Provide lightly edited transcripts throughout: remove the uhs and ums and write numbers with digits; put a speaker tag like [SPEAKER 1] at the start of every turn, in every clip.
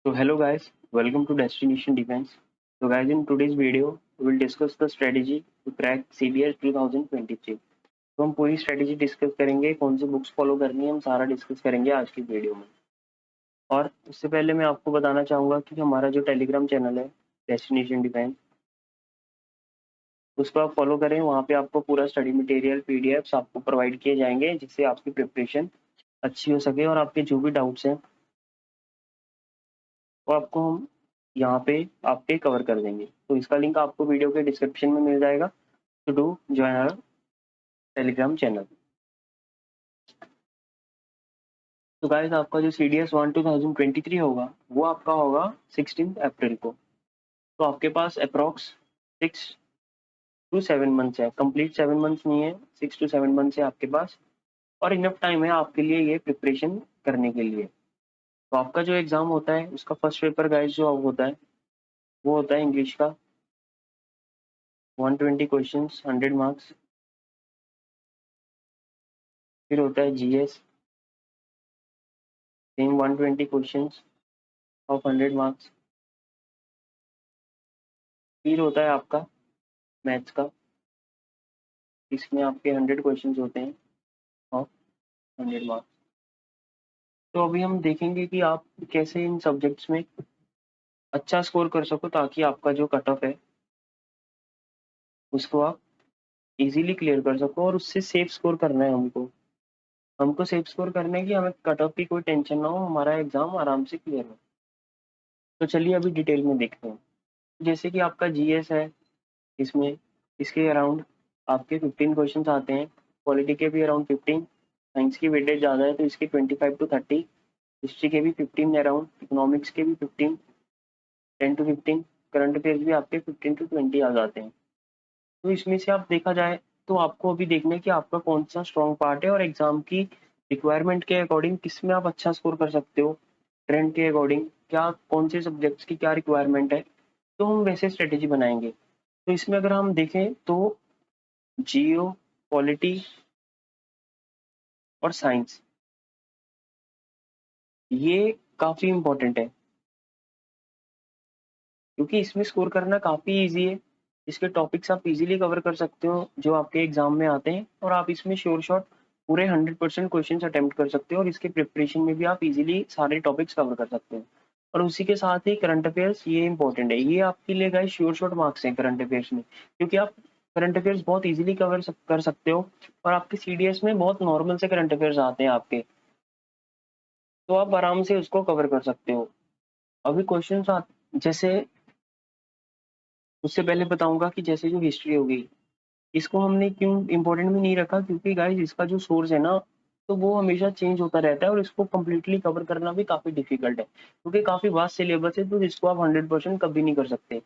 [SPEAKER 1] So hello guys, welcome to Destination Defense. So guys, in today's video, we will discuss the strategy to crack CBS 2023. तो हम पूरी strategy discuss करेंगे, कौन सी books follow करनी है, हम सारा डिस्कस करेंगे आज की वीडियो में। और उससे पहले मैं आपको बताना चाहूंगा कि हमारा जो टेलीग्राम चैनल है डेस्टिनेशन डिफेंस, उसको आप फॉलो करें। वहाँ पे आपको पूरा स्टडी मटेरियल पीडीएफ्स आपको प्रोवाइड किए जाएंगे, जिससे आपकी प्रिपरेशन अच्छी हो सके और आपके जो भी डाउट्स हैं वो आपको हम यहाँ पे आपके कवर कर देंगे। तो इसका लिंक आपको वीडियो के डिस्क्रिप्शन में मिल जाएगा। To do join our Telegram channel. तो गाइस, आपका जो CDS 1 2023 होगा वो आपका होगा 16 अप्रैल को। तो आपके पास अप्रॉक्स 6 to 7 मंथ्स है, कंप्लीट 7 मंथ्स नहीं है, 6 to 7 मंथ्स है आपके पास। और इनफ टाइम है आपके लिए ये प्रिपरेशन करने के लिए। तो आपका जो एग्जाम होता है उसका फर्स्ट पेपर गाइस जो होता है वो होता है इंग्लिश का, 120 क्वेश्चन, 100 मार्क्स। फिर होता है GS, same 120 question of 100 marks. फिर होता है आपका मैथ्स का, इसमें आपके 100 क्वेश्चन होते हैं ऑफ 100 मार्क्स। तो अभी हम देखेंगे कि आप कैसे इन सब्जेक्ट्स में अच्छा स्कोर कर सको, ताकि आपका जो कट ऑफ है उसको आप इजीली क्लियर कर सको। और उससे सेफ स्कोर करना है हमको। हमको सेफ स्कोर करना है कि हमें कट ऑफ की कोई टेंशन ना हो, हमारा एग्जाम आराम से क्लियर हो। तो चलिए अभी डिटेल में देखते हैं। जैसे कि आपका GS है, इसमें इसके अराउंड आपके 15 क्वेश्चन आते हैं। पॉलिटी के भी अराउंड 15, साइंस की वेटेज ज़्यादा है तो इसके 25 to 30, हिस्ट्री के भी 15 अराउंड, इकोनॉमिक्स के भी 15, 10 to 15, करंट अफेयर्स भी आपके 15 to 20 आ जाते हैं। तो इसमें से आप देखा जाए तो आपको अभी देखना है कि आपका कौन सा स्ट्रॉन्ग पार्ट है और एग्जाम की रिक्वायरमेंट के अकॉर्डिंग किस में आप अच्छा स्कोर कर सकते हो। ट्रेंड के अकॉर्डिंग क्या, कौन से सब्जेक्ट्स की क्या रिक्वायरमेंट है, तो हम वैसे स्ट्रेटेजी बनाएंगे। तो इसमें अगर हम देखें तो जियो, पॉलिटी और साइंस, ये काफी इंपॉर्टेंट है, क्योंकि इसमें स्कोर करना काफी इजी है। इसके टॉपिक्स आप इजीली कवर कर सकते हो जो आपके एग्जाम में आते हैं, और आप इसमें श्योर शॉट पूरे 100% क्वेश्चन अटेम्प्ट कर सकते हो। और इसके प्रिपरेशन में भी आप इजीली सारे टॉपिक्स कवर कर सकते हो। और उसी के साथ ही करंट अफेयर्स, ये इंपॉर्टेंट है, ये आपके लिए गाइस श्योर शॉट मार्क्स हैं करंट अफेयर्स में, क्योंकि आप करंट अफेयर्स बहुत इजीली कर सकते हो। और आपके CDS में बहुत नॉर्मल से करंट अफेयर्स आते हैं आपके, तो आप आराम से उसको कवर कर सकते हो। अभी क्वेश्चन जैसे, उससे पहले बताऊंगा कि जैसे जो हिस्ट्री होगी, इसको हमने क्यों इम्पोर्टेंट में नहीं रखा, क्योंकि गाइस इसका जो सोर्स है ना, तो वो हमेशा चेंज होता रहता है और इसको कम्प्लीटली कवर करना भी काफी डिफिकल्ट है, क्योंकि काफी वास्ट सिलेबस है, तो इसको आप 100% कभी नहीं कर सकते।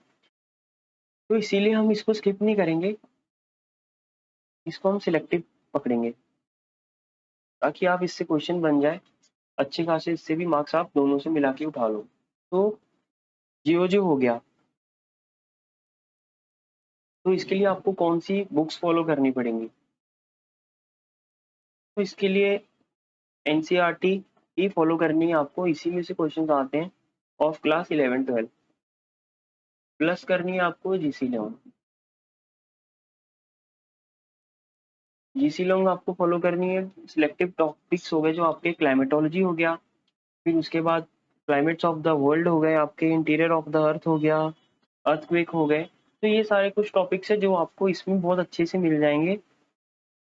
[SPEAKER 1] तो इसीलिए हम इसको स्किप नहीं करेंगे, इसको हम सिलेक्टिव पकड़ेंगे, ताकि आप इससे क्वेश्चन बन जाए अच्छे खासे, इससे भी मार्क्स आप दोनों से मिला के उठा लो। तो जियो हो गया, तो इसके लिए आपको कौन सी बुक्स फॉलो करनी पड़ेंगी। तो इसके लिए NCERT ही फॉलो करनी है आपको, इसी में से क्वेश्चन आते हैं ऑफ क्लास 11-12। प्लस करनी है आपको GC लॉन्ग। GC लॉन्ग आपको फॉलो करनी है। सिलेक्टिव टॉपिक्स हो गए जो आपके, क्लाइमेटोलॉजी हो गया, फिर उसके बाद क्लाइमेट्स ऑफ द वर्ल्ड हो गए आपके, इंटीरियर ऑफ द अर्थ हो गया, अर्थक्वेक हो गए। तो ये सारे कुछ टॉपिक्स है जो आपको इसमें बहुत अच्छे से मिल जाएंगे।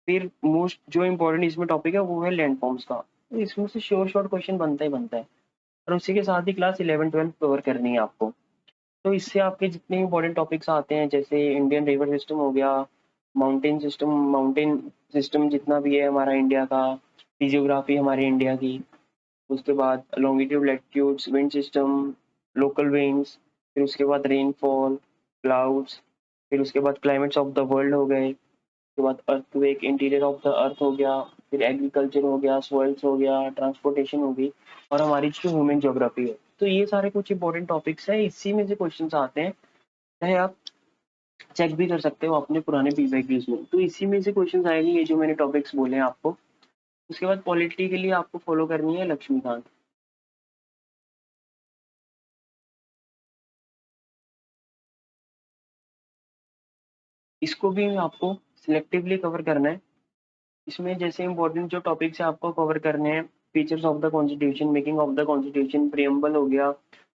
[SPEAKER 1] फिर मोस्ट जो इम्पोर्टेंट इसमें टॉपिक है वो है लैंड फॉर्म्स का, तो इसमें से श्योर शॉर्ट क्वेश्चन बनता ही बनता है। और उसी के साथ ही क्लास 11-12 कवर करनी है आपको। तो इससे आपके जितने इंपॉर्टेंट टॉपिक्स आते हैं, जैसे इंडियन रिवर सिस्टम हो गया, माउंटेन सिस्टम जितना भी है हमारा इंडिया का, फिजियोग्राफी हमारी इंडिया की, उसके बाद longitude latitudes, wind system, local winds, फिर उसके बाद रेनफॉल, क्लाउड्स, फिर उसके बाद क्लाइमेट्स ऑफ द वर्ल्ड हो गए, उसके बाद earthquake, interior of the earth हो गया, फिर एग्रीकल्चर हो गया, सॉइल्स हो गया, ट्रांसपोर्टेशन हो गई, और हमारी जो ह्यूमन ज्योग्राफी है। तो ये सारे कुछ इंपॉर्टेंट टॉपिक्स हैं, इसी में से क्वेश्चन आते हैं। चाहे आप चेक भी कर सकते हो अपने पुराने PYQs में, तो इसी में से क्वेश्चन आएंगे, ये जो मैंने टॉपिक्स बोले हैं आपको। उसके बाद पॉलिटी के लिए आपको फॉलो करनी है लक्ष्मीकांत। इसको भी आपको सिलेक्टिवली कवर करना है। इसमें जैसे इंपॉर्टेंट जो टॉपिक्स है आपको कवर करने हैं, features of the constitution, making of the constitution, preamble हो गया,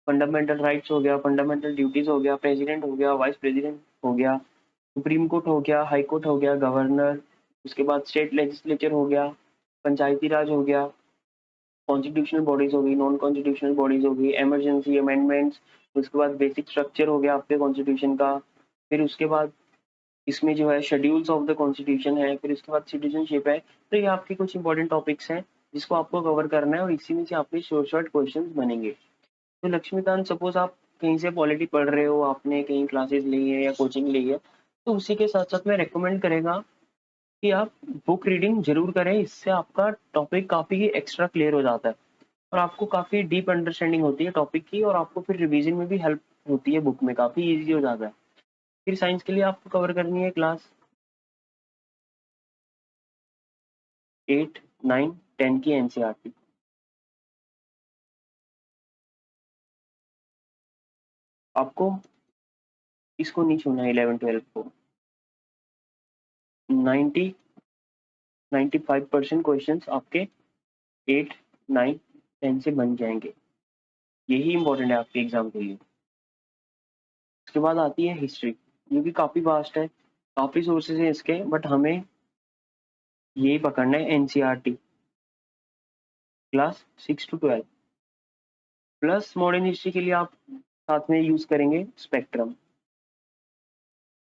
[SPEAKER 1] फंडामेंटल राइट्स हो गया, फंडामेंटल ड्यूटीज हो गया, प्रेसिडेंट हो गया, वाइस प्रेसिडेंट हो गया, सुप्रीम कोर्ट हो गया, हाई कोर्ट हो गया, गवर्नर, उसके बाद स्टेट लेजिस्लेचर हो गया, पंचायती राज हो गया, कॉन्स्टिट्यूशनल बॉडीज हो गई, नॉन कॉन्स्टिट्यूशनल बॉडीज हो गई, इमरजेंसी अमेंडमेंट्स, उसके बाद बेसिक स्ट्रक्चर हो गया आपके कॉन्स्टिट्यूशन का, फिर उसके बाद इसमें जो है शेड्यूल्स ऑफ द कॉन्स्टिट्यूशन है, फिर उसके बाद सिटीजनशिप है। तो ये आपके कुछ इंपॉर्टेंट टॉपिक्स हैं जिसको आपको कवर करना है और इसी में से आपके शॉर्ट शॉर्ट क्वेश्चन बनेंगे। तो लक्ष्मीकांत, सपोज आप कहीं से पॉलिटी पढ़ रहे हो, आपने कहीं क्लासेस ली है या कोचिंग ली है, तो उसी के साथ साथ मैं रेकमेंड करेगा कि आप बुक रीडिंग जरूर करें। इससे आपका टॉपिक काफी एक्स्ट्रा क्लियर हो जाता है और आपको काफी डीप अंडरस्टैंडिंग होती है टॉपिक की, और आपको फिर रिवीजन में भी हेल्प होती है, बुक में काफी इजी हो जाता है। फिर साइंस के लिए आपको कवर करनी है क्लास 8, 9, 10 की एनसीईआरटी। आपको इसको नहीं छूना है, 11 12 को। 90 95% क्वेश्चंस आपके 8, 9, 10 से बन जाएंगे। यही इंपॉर्टेंट है आपके एग्जाम के लिए। उसके बाद आती है हिस्ट्री, ये भी काफी वास्ट है, काफी सोर्सेज है इसके, बट हमें यही पकड़ना है, NCERT class 6 to 12। Plus modern history के लिए आप साथ में यूज करेंगे स्पेक्ट्रम।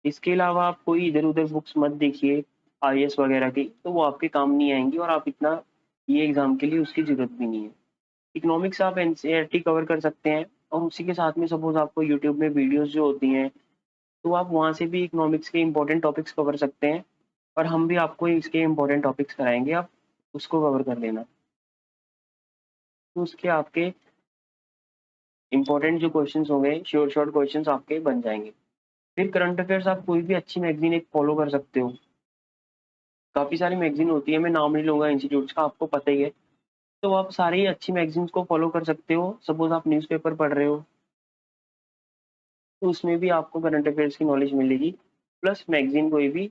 [SPEAKER 1] इसके अलावा आप कोई इधर उधर बुक्स मत देखिए आईएएस वगैरह की, तो वो आपके काम नहीं आएंगी और आप इतना ये एग्जाम के लिए उसकी जरूरत भी नहीं है। इकोनॉमिक्स आप एनसीईआरटी कवर कर सकते हैं, और उसी के साथ में सपोज आपको यूट्यूब में वीडियोस जो होती हैं, तो आप वहाँ से भी इकोनॉमिक्स के इंपॉर्टेंट टॉपिक्स कवर सकते हैं, और हम भी आपको इसके इंपॉर्टेंट टॉपिक्स कराएंगे, आप उसको कवर कर लेना। तो उसके आपके इंपॉर्टेंट जो क्वेश्चंस होंगे, शॉर्ट शॉर्ट क्वेश्चंस आपके बन जाएंगे। फिर करंट अफेयर्स आप कोई भी अच्छी मैगजीन एक फॉलो कर सकते हो। काफी सारी मैगजीन होती है, मैं नाम नहीं लूंगा इंस्टीट्यूट्स का, आपको पता ही है। तो आप सारी अच्छी मैगजीन्स को फॉलो कर सकते हो। सपोज आप न्यूज़पेपर पढ़ रहे हो, तो उसमें भी आपको करंट अफेयर्स की नॉलेज मिलेगी, प्लस मैगजीन कोई भी।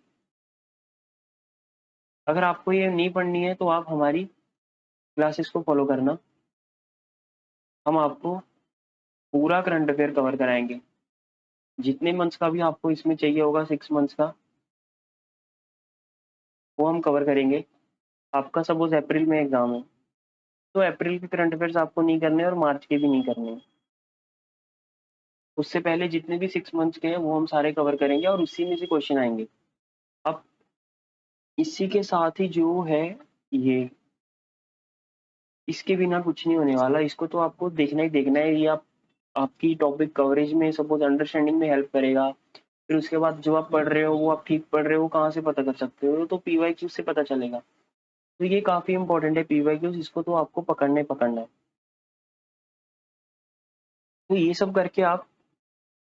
[SPEAKER 1] अगर आपको ये नहीं पढ़नी है तो आप हमारी क्लासेस को फॉलो करना, हम आपको पूरा करंट अफेयर कवर कराएंगे। जितने मंथ्स का भी आपको इसमें चाहिए होगा, 6 मंथ्स का, वो हम कवर करेंगे। आपका सपोज अप्रैल में एग्जाम है, तो अप्रैल के करंट अफेयर्स आपको नहीं करने और मार्च के भी नहीं करने। उससे पहले जितने भी 6 मंथ्स के हैं वो हम सारे कवर करेंगे और उसी में से क्वेश्चन आएंगे। अब इसी के साथ ही जो है ये, इसके बिना कुछ नहीं होने वाला, इसको तो आपको देखना ही देखना है। ये आप आपकी टॉपिक कवरेज में सपोज अंडरस्टैंडिंग में हेल्प करेगा। फिर उसके बाद जो आप पढ़ रहे हो वो आप ठीक पढ़ रहे हो कहाँ से पता कर सकते हो, तो पीवाईक्यू से पता चलेगा। तो ये काफी इंपॉर्टेंट है पीवाईक्यू, इसको तो आपको पकड़ना ही पकड़ना है। तो ये सब करके आप,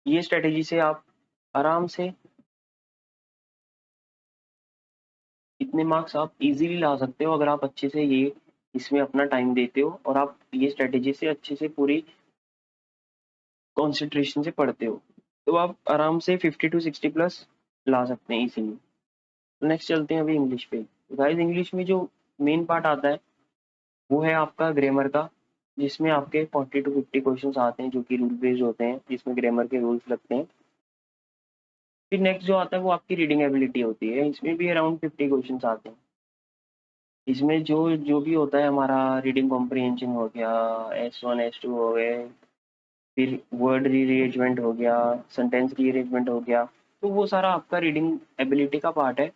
[SPEAKER 1] ये स्ट्रेटेजी से आप आराम से इतने मार्क्स आप इजीली ला सकते हो, अगर आप अच्छे से ये इसमें अपना टाइम देते हो और आप ये स्ट्रेटेजी से अच्छे से पूरी कॉन्सेंट्रेशन से पढ़ते हो, तो आप आराम से 50 to 60 प्लस ला सकते हैं इजीली। नेक्स्ट चलते हैं अभी इंग्लिश पे। गाइस, इंग्लिश में जो मेन पार्ट आता है वो है आपका ग्रामर का, जिसमें आपके 40 to 50 क्वेश्चन आते हैं जो कि रूल बेस्ड होते हैं, जिसमें ग्रामर के रूल्स लगते हैं। फिर नेक्स्ट जो आता है वो आपकी रीडिंग एबिलिटी होती है, इसमें भी अराउंड 50 क्वेश्चन आते हैं। इसमें जो जो भी होता है हमारा, रीडिंग कॉम्प्रिहेंशन हो गया, S1 S2 हो गए, फिर वर्ड रीअरेंजमेंट हो गया, सेंटेंस रीअरेंजमेंट हो गया, तो वो सारा आपका रीडिंग एबिलिटी का पार्ट है।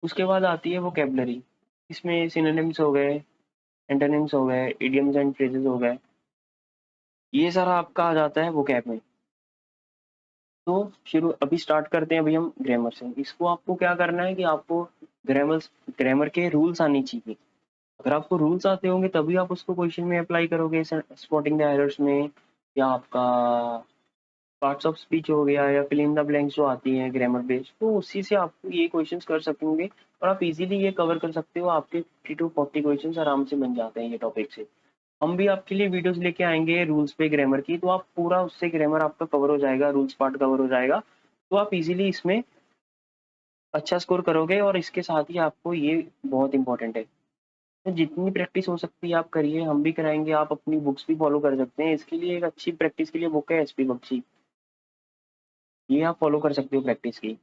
[SPEAKER 1] उसके बाद आती है वोकेबलरी, इसमें सिनोनिम्स हो गए, एंटोनिम्स हो गए, इडियम्स एंड फ्रेजेस हो गए, ये सारा आपका आ जाता है वोकैब में। तो शुरू अभी स्टार्ट करते हैं अभी हम ग्रामर से। इसको आपको क्या करना है कि आपको ग्रामर ग्रामर के रूल्स आने चाहिए। अगर आपको रूल्स आते होंगे तभी आप उसको क्वेश्चन में अप्लाई करोगे, स्पॉटिंग द एरर्स में, या आपका पार्ट्स ऑफ स्पीच हो गया, या फिल इन द ब्लैंक्स जो आती हैं ग्रामर बेस्ड, तो उसी से आप ये क्वेश्चंस कर सकेंगे और आप इजीली ये कवर कर सकते हो। आपके 50 to 40 क्वेश्चंस आराम से बन जाते हैं ये टॉपिक से। हम भी आपके लिए वीडियोस लेके आएंगे रूल्स पे ग्रामर की, तो आप पूरा उससे ग्रामर आपका कवर हो जाएगा, रूल्स पार्ट कवर हो जाएगा, तो आप इजीली इसमें अच्छा स्कोर करोगे। और इसके साथ ही आपको ये बहुत इंपॉर्टेंट है, तो जितनी प्रैक्टिस हो सकती है आप करिए, हम भी कराएंगे। आप अपनी बुक्स भी फॉलो कर सकते हैं। इसके लिए एक अच्छी प्रैक्टिस के लिए बुक है एसपी बख्शी, ये आप फॉलो कर सकते हो प्रैक्टिस की।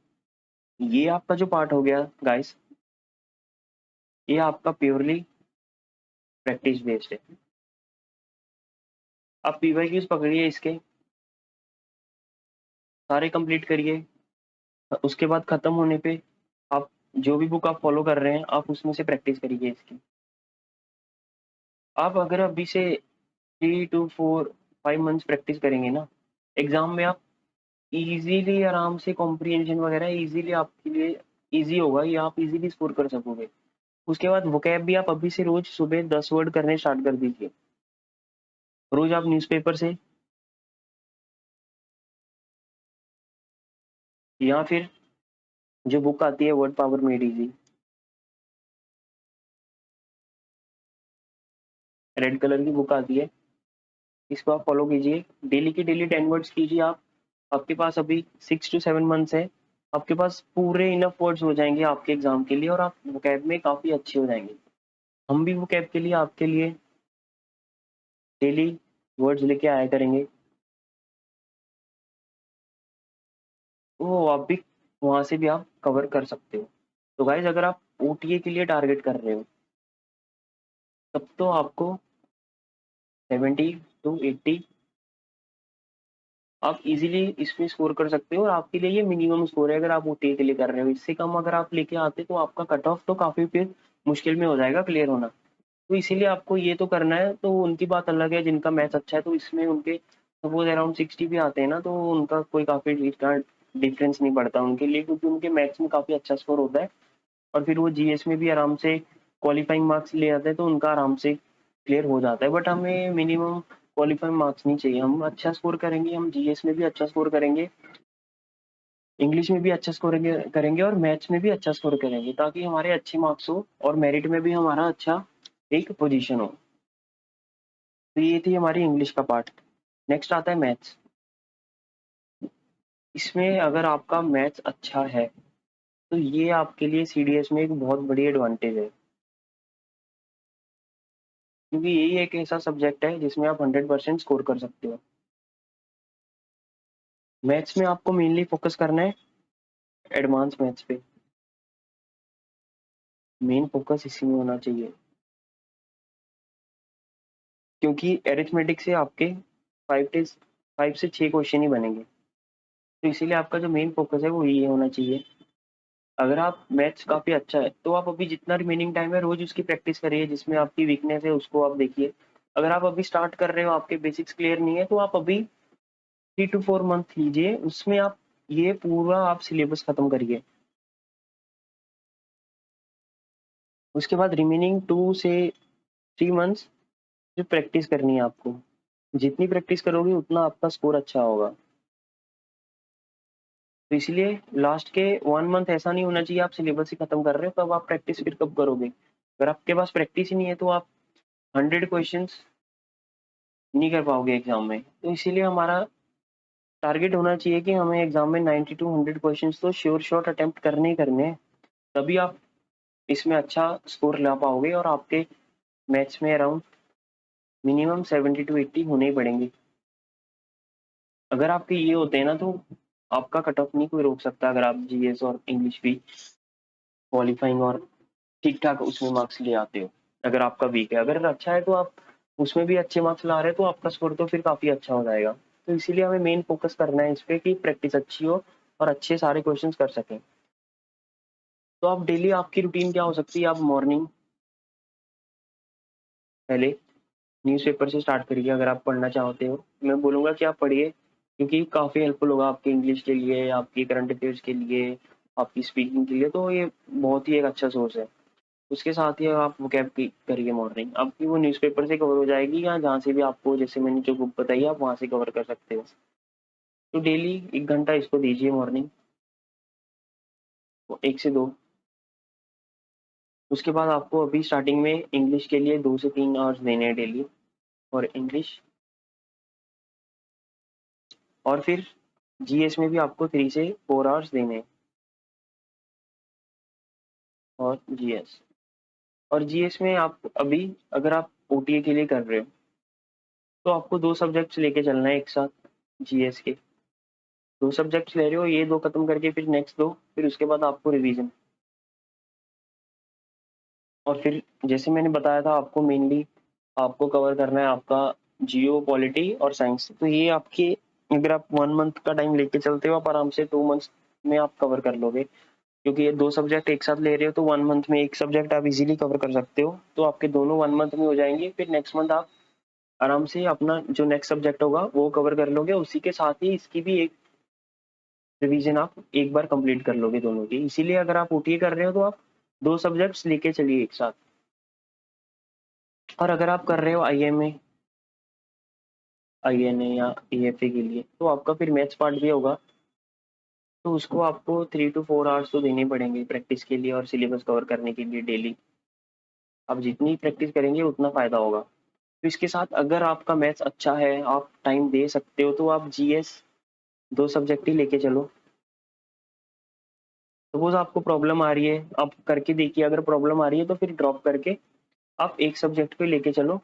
[SPEAKER 1] ये आपका जो पार्ट हो गया गाइस, ये आपका प्योरली प्रैक्टिस बेस्ड है। आप पीवाईक्यूज पकड़िए, इसके सारे कंप्लीट करिए। उसके बाद खत्म होने पे आप जो भी बुक आप फॉलो कर रहे हैं आप उसमें से प्रैक्टिस करिए इसकी। आप अगर अभी से 3 to 4 5 मंथ्स प्रैक्टिस करेंगे ना, एग्जाम में आप इजीली आराम से कॉम्प्रिहेंशन वगैरह इजीली आपके लिए इजी होगा, ये आप इजीली स्कोर कर सकोगे। उसके बाद वोकैब भी आप अभी से रोज सुबह 10 वर्ड करने स्टार्ट कर दीजिए। रोज आप न्यूज़पेपर से या फिर जो बुक आती है word power made easy, red colour की बुक आती है, इसको आप फॉलो कीजिए। डेली की डेली 10 वर्ड्स कीजिए आप। आपके पास अभी 6 to 7 मंथ्स है, आपके पास पूरे इनफ वर्ड्स हो जाएंगे आपके एग्जाम के लिए, और आप वोकैब में काफी अच्छे हो जाएंगे। हम भी वोकैब के लिए आपके लिए डेली वर्ड्स लेके आया करेंगे, तो आप भी वहां से भी आप कवर कर सकते हो। तो गाइज अगर आप ओटीए के लिए टारगेट कर रहे हो तब तो आपको 70 to 80 आप इजीली इसमें स्कोर कर सकते हो, और आपके लिए ये मिनिमम स्कोर है अगर आप ओटीए के लिए कर रहे हो। इससे कम अगर आप लेके आते तो आपका कट ऑफ तो काफी फिर मुश्किल में हो जाएगा क्लियर होना। तो इसीलिए आपको ये तो करना है। तो उनकी बात अलग है जिनका मैथ्स अच्छा है, तो इसमें उनके सपोज अराउंड 60 भी आते हैं ना, तो उनका कोई काफी इतना डिफरेंस नहीं पड़ता उनके लिए, क्योंकि उनके मैथ्स में काफी अच्छा स्कोर होता है। और फिर वो जीएस में भी आराम से क्वालिफाइंग मार्क्स ले आते हैं, तो उनका आराम से क्लियर हो जाता है। बट हमें मिनिमम क्वालिफाइंग मार्क्स नहीं चाहिए, हम अच्छा स्कोर करेंगे, हम जीएस में भी अच्छा स्कोर करेंगे, इंग्लिश में भी अच्छा स्कोर करेंगे और मैथ्स में भी अच्छा स्कोर करेंगे, ताकि हमारे अच्छे मार्क्स हो और मेरिट में भी हमारा अच्छा एक पोजीशन हो। तो ये थी हमारी इंग्लिश का पार्ट। नेक्स्ट आता है मैथ्स। इसमें अगर आपका मैथ्स अच्छा है तो ये आपके लिए सीडीएस में एक बहुत बड़ी एडवांटेज है, क्योंकि यही एक ऐसा सब्जेक्ट है जिसमें आप 100% स्कोर कर सकते हो। मैथ्स में आपको मेनली फोकस करना है एडवांस मैथ्स पे, मेन फोकस इसी में होना चाहिए, क्योंकि एरिथमेटिक से आपके 5 से 6 क्वेश्चन ही बनेंगे। तो इसीलिए आपका जो मेन फोकस है वो ये होना चाहिए। अगर आप मैथ्स काफी अच्छा है तो आप अभी जितना रिमेनिंग टाइम है रोज उसकी प्रैक्टिस करिए, जिसमें आपकी वीकनेस है उसको आप देखिए। अगर आप अभी स्टार्ट कर रहे हो, आपके बेसिक्स क्लियर नहीं है, तो आप अभी 3 to 4 मंथ लीजिए, उसमें आप ये पूरा आप सिलेबस खत्म करिए। उसके बाद रिमेनिंग 2 से 3 मंथ्स जो प्रैक्टिस करनी है आपको, जितनी प्रैक्टिस करोगे उतना आपका स्कोर अच्छा होगा। तो इसलिए लास्ट के 1 मंथ ऐसा नहीं होना चाहिए आप सिलेबस ही खत्म कर रहे हो, तब आप प्रैक्टिस फिर कब करोगे। अगर आपके पास प्रैक्टिस ही नहीं है तो आप 100 क्वेश्चंस नहीं कर पाओगे एग्जाम में। तो इसीलिए हमारा टारगेट होना चाहिए कि हमें एग्जाम में 90 to 100 क्वेश्चंस तो श्योर शॉट अटेम्प्ट करने ही करने हैं। तभी आप इसमें अच्छा स्कोर ला पाओगे, और आपके मैथ्स में अराउंड मिनिमम 70 to 80 होने ही पड़ेंगे। अगर आपके ये होते हैं ना तो आपका कट ऑफ नहीं कोई रोक सकता, अगर आप जीएस और इंग्लिश भी क्वालिफाइंग और ठीक ठाक उसमें मार्क्स ले आते हो। अगर आपका वीक है, अगर अच्छा है तो आप उसमें भी अच्छे मार्क्स ला रहे हो, तो आपका स्कोर तो फिर काफी अच्छा हो जाएगा। तो इसीलिए हमें मेन फोकस करना है इस पे कि प्रैक्टिस अच्छी हो और अच्छे सारे क्वेश्चंस कर सकें। तो आप डेली आपकी रूटीन क्या हो सकती है, आप मॉर्निंग पहले न्यूज़पेपर से स्टार्ट करिए। अगर आप पढ़ना चाहते हो मैं बोलूंगा कि आप पढ़िए, क्योंकि काफी हेल्पफुल होगा आपके इंग्लिश के लिए, आपकी करंट अफेयर्स के लिए, आपकी स्पीकिंग के लिए। तो ये बहुत ही एक अच्छा सोर्स है। उसके साथ ही आप वोकैब की करिए मॉर्निंग, आपकी वो न्यूज़पेपर से कवर हो जाएगी, या जहाँ से भी आपको, जैसे मैंने जो बुक बताई आप वहाँ से कवर कर सकते हो। तो डेली 1 घंटा इसको दीजिए मॉर्निंग, 1 से 2। उसके बाद आपको अभी स्टार्टिंग में इंग्लिश के लिए 2 से 3 आवर्स देने हैं डेली और इंग्लिश, और फिर जीएस में भी आपको 3 से 4 आवर्स देने हैं। और जीएस। और जीएस में आप अभी अगर आप ओटीए के लिए कर रहे हो तो आपको 2 सब्जेक्ट्स लेके चलना है एक साथ जीएस के। 2 सब्जेक्ट्स ले रहे हो, ये 2 खत्म करके फिर नेक्स्ट 2, फिर उसके बाद आपको रिवीजन। और फिर जैसे मैंने बताया था आपको मेनली आपको कवर करना है आपका जियो, पॉलिटी और साइंस। तो ये आपके अगर आप 1 मंथ का टाइम लेके चलते हो आप आराम से 2 मंथ्स में आप कवर कर लोगे। क्योंकि ये 2 सब्जेक्ट एक साथ ले रहे हो तो 1 मंथ में एक सब्जेक्ट आप इजीली कवर कर सकते हो। तो आपके दोनों 1 मंथ में हो जाएंगे, फिर नेक्स्ट मंथ आप आराम से अपना जो नेक्स्ट सब्जेक्ट होगा वो कवर कर लोगे। उसी के साथ ही इसकी भी एक रिवीजन आप एक बार कंप्लीट कर लोगे दोनों की। इसीलिए अगर आप ओटीए कर रहे हो तो आप 2 सब्जेक्ट्स लेके चलिए एक साथ। और अगर आप कर रहे हो आईएमए, आईएनए या ईएफए के लिए तो आपका फिर मैथ्स पार्ट भी होगा। तो उसको आपको 3 to 4 आवर्स तो देने पड़ेंगे प्रैक्टिस के लिए और सिलेबस कवर करने के लिए डेली। आप जितनी प्रैक्टिस करेंगे उतना फायदा होगा। तो इसके साथ अगर आपका मैथ्स अच्छा है, आप टाइम दे सकते हो, तो आप जीएस 2 सब्जेक्ट ही लेके चलो। सपोज आपको प्रॉब्लम आ रही है, आप करके देखिए, अगर प्रॉब्लम आ रही है तो फिर ड्रॉप करके आप एक सब्जेक्ट पे लेके चलो।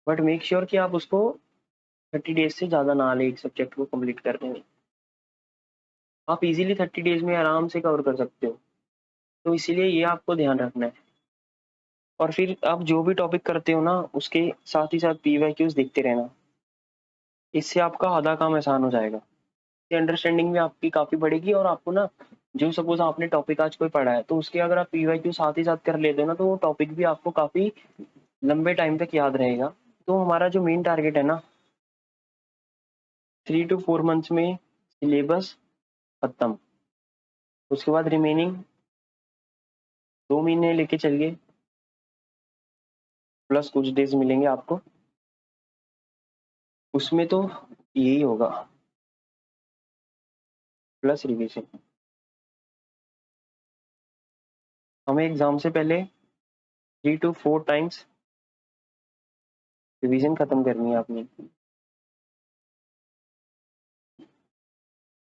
[SPEAKER 1] बट मेक श्योर कि आप उसको 30 डेज से ज़्यादा ना लें एक सब्जेक्ट को कंप्लीट करने में। आप इजीली 30 डेज में आराम से कवर कर सकते हो। तो इसीलिए ये आपको ध्यान रखना है। और फिर आप जो भी टॉपिक करते हो ना उसके साथ ही साथ पीवाईक्यूज देखते रहना। इससे आपका आधा काम आसान हो जाएगा। अंडरस्टैंडिंग भी आपकी काफ़ी बढ़ेगी। और आपको ना जो सपोज आपने टॉपिक आज कोई पढ़ा है तो उसके अगर आप पीवाईक्यू साथ ही साथ कर लेते हो ना तो वो टॉपिक भी आपको काफ़ी लंबे टाइम तक याद रहेगा। तो हमारा जो मेन टारगेट है ना 3 to 4 मंथ्स में सिलेबस खत्म। उसके बाद रिमेनिंग 2 महीने लेके चलिए, प्लस कुछ डेज मिलेंगे आपको। उसमें तो यही होगा, प्लस रिवीजन। हमें एग्जाम से पहले 3 to 4 टाइम्स रिवीजन खत्म करनी है अपनी।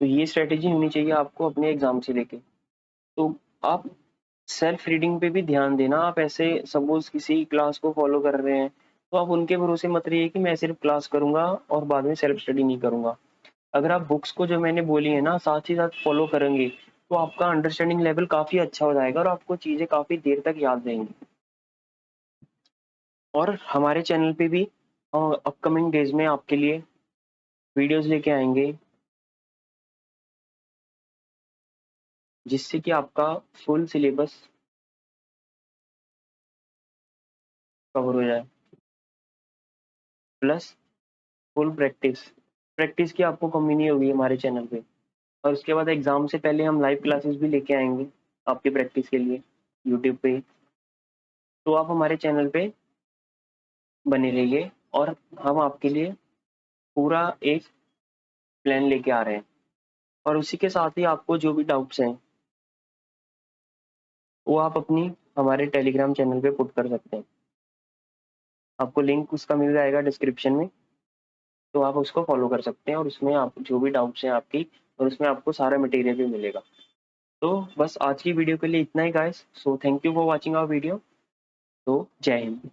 [SPEAKER 1] तो ये स्ट्रेटेजी होनी चाहिए आपको अपने एग्जाम से लेके। तो आप सेल्फ रीडिंग पे भी ध्यान देना। आप ऐसे सपोज किसी क्लास को फॉलो कर रहे हैं तो आप उनके भरोसे मत रहिए कि मैं सिर्फ क्लास करूंगा और बाद में सेल्फ स्टडी नहीं करूंगा। अगर आप बुक्स को जो मैंने बोली है ना साथ ही साथ फॉलो करेंगे तो आपका अंडरस्टैंडिंग लेवल काफी अच्छा हो जाएगा और आपको चीजें काफी देर तक याद रहेंगी। और हमारे चैनल पे भी अपकमिंग डेज में आपके लिए वीडियोस लेके आएंगे जिससे कि आपका फुल सिलेबस कवर हो जाए, प्लस फुल प्रैक्टिस। प्रैक्टिस की आपको कमी नहीं होगी हमारे चैनल पे। और उसके बाद एग्जाम से पहले हम लाइव क्लासेस भी लेके आएंगे आपकी प्रैक्टिस के लिए यूट्यूब पे। तो आप हमारे चैनल पे बने रहिए और हम आपके लिए पूरा एक प्लान लेके आ रहे हैं। और उसी के साथ ही आपको जो भी डाउट्स हैं वो आप अपनी हमारे टेलीग्राम चैनल पे पुट कर सकते हैं। आपको लिंक उसका मिल जाएगा डिस्क्रिप्शन में, तो आप उसको फॉलो कर सकते हैं और उसमें आप जो भी डाउट्स हैं आपकी और उसमें आपको सारा मटेरियल भी मिलेगा। तो बस आज की वीडियो के लिए इतना ही guys. So thank you for watching our video. तो जय हिंद।